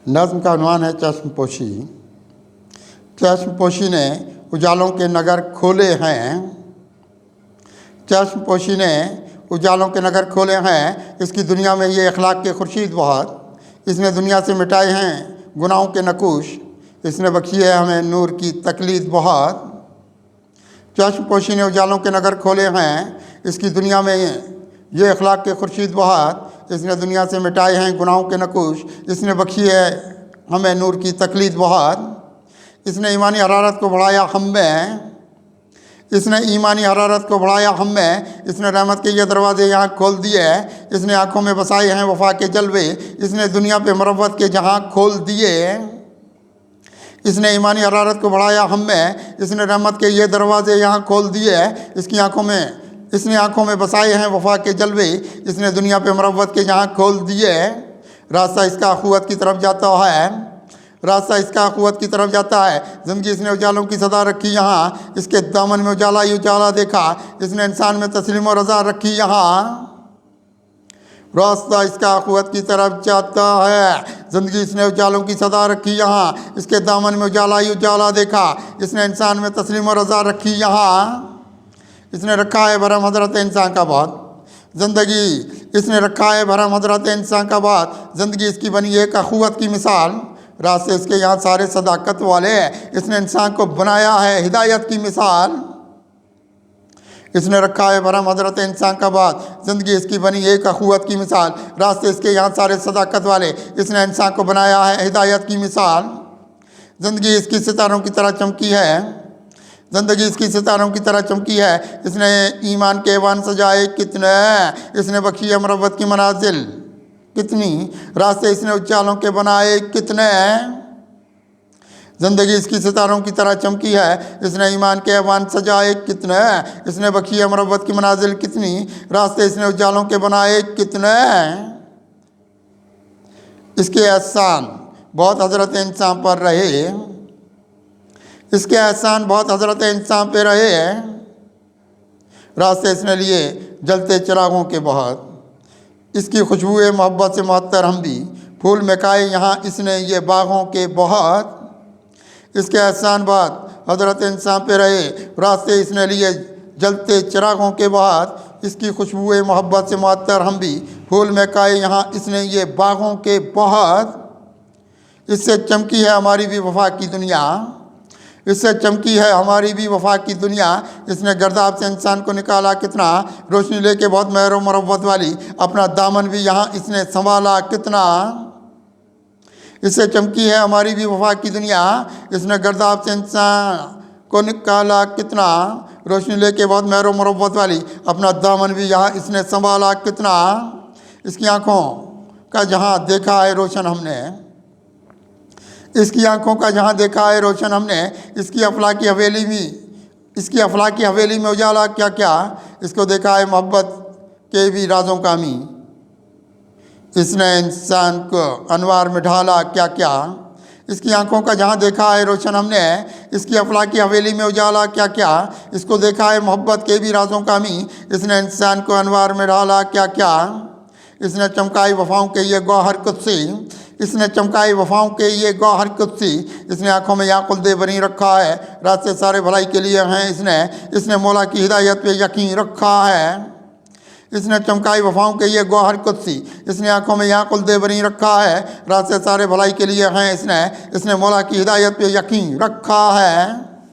नज़्म का उन्वान है चश्म पोशी। चश्म पोशी ने उजालों के नगर खोले हैं, चश्म पोशी ने उजालों के नगर खोले हैं। इसकी दुनिया में ये अखलाक के खुर्शीद बहुत, इसने दुनिया से मिटाए हैं गुनाहों के नकूश, इसने बख्शी है हमें नूर की तकलीद बहुत। चश्म पोशी ने उजालों के नगर खोले हैं, इसकी दुनिया में ये अखलाक के खुर्शीद बहुत, इसने दुनिया से मिटाए हैं गुनाहों के नकूश, इसने बख्शी है हमें नूर की तकलीद बहुत। इसने ईमानी हरारत को बढ़ाया हम में, इसने ईमानी हरारत को बढ़ाया हम में, इसने रहमत के ये दरवाज़े यहाँ खोल दिए, इसने आँखों में बसाए हैं वफा के जलवे, इसने दुनिया पे मरवत के जहाँ खोल दिए। इसने ईमानी हरारत को बढ़ाया हम में, इसने रहमत के ये दरवाज़े यहाँ खोल दिए, इसने आँखों में बसाए हैं वफा के जलवे, इसने दुनिया पे मरवत के जहाँ खोल दिए। रास्ता इसका अखुवत की तरफ जाता है, रास्ता इसका अखुवत की तरफ जाता है। ज़िंदगी इसने उजालों की सदा रखी यहाँ, इसके दामन में उजाला ही उजाला देखा, इसने इंसान में तस्लीम और रज़ा रखी यहाँ। रास्ता इसका अखुवत की तरफ जाता है, ज़िंदगी इसने उजालों की सदा रखी यहाँ, इसके दामन में उजाला ही उजाला देखा, इसने इंसान में तस्लीम और रज़ा रखी यहाँ। इसने रखा है भरम हज़रत इंसान का बहुत, ज़िंदगी इसने रखा है भरम हज़रत इंसान का बहुत, ज़िंदगी इसकी बनी एक अखुवत की मिसाल, रास्ते इसके यहाँ सारे सदाकत वाले हैं, इसने इंसान को बनाया है हिदायत की मिसाल। इसने रखा है भरम हज़रत इंसान का बात, ज़िंदगी इसकी बनी एक अखुवत की मिसाल, रास्ते इसके यहाँ सारे सदाकत वाले, इसने इंसान को बनाया है हिदायत की मिसाल। ज़िंदगी इसकी सितारों की तरह चमकी है, ज़िंदगी इसकी सितारों की तरह चमकी है, इसने ईमान के ऐवान सजाए कितने, इसने बख्शी है मरवत की मनाजिल कितनी, रास्ते इसने उजालों के बनाए कितने। ज़िंदगी इसकी सितारों की तरह चमकी है, इसने ईमान के ऐवान सजाए कितने, इसने बख्शी है मरवत की मनाजिल कितनी, रास्ते इसने उजालों के बनाए कितने। इसके एहसान बहुत हज़रत इंसान पर रहे, इसके एहसान बहुत हज़रत इंसान पे रहे हैं, रास्ते इसने लिए जलते चिरागों के बहुत, इसकी खुशबू मोहब्बत से मुअत्तर हम भी, फूल महकाए यहाँ इसने ये बागों के बहुत। इसके एहसान बहुत हज़रत इंसान पे रहे, रास्ते इसने लिए जलते चिरागों के बाद, इसकी खुशबू मोहब्बत से मुअत्तर हम भी, फूल महकाए यहाँ इसने ये बागों के बहुत। इससे चमकी है हमारी भी वफा की दुनिया, इससे चमकी है हमारी भी वफा की दुनिया, इसने गर्दाब से इंसान को निकाला कितना, रोशनी लेके बहुत मेहर मरवत वाली, अपना दामन भी यहाँ इसने संभाला कितना। इससे चमकी है हमारी भी वफा की दुनिया, इसने गर्दाब से इंसान को निकाला कितना, रोशनी लेके बहुत मेहर मरवत वाली, अपना दामन भी यहाँ इसने संभाला कितना। इसकी आँखों का जहाँ देखा है रोशन हमने, इसकी आंखों का जहाँ देखा है रोशन हमने, इसकी अफलाकी हवेली में उजाला क्या क्या, इसको देखा है मोहब्बत के भी राजों का मी, इसने इंसान को अनवार में ढाला क्या क्या। इसकी आंखों का जहाँ देखा है रोशन हमने, इसकी अफलाकी हवेली में उजाला क्या क्या, इसको देखा है मोहब्बत के भी राजों का मी, इसने इंसान को अनवार में ढाला क्या क्या। इसने चमकाई वफाओं के ये गौहर कुदसी, इसने चमकाई वफाओं के ये गौहर कुदसी, इसने आंखों में याकुल दे बनी रखा है, रास्ते सारे भलाई के लिए हैं इसने मौला की हिदायत पे यकीन रखा है। इसने चमकाई वफाओं के ये गौहर कुदसी, इसने आंखों में याकुल दे बनी रखा है, रास्ते सारे भलाई के लिए हैं इसने मौला की हिदायत पे यकीन रखा है।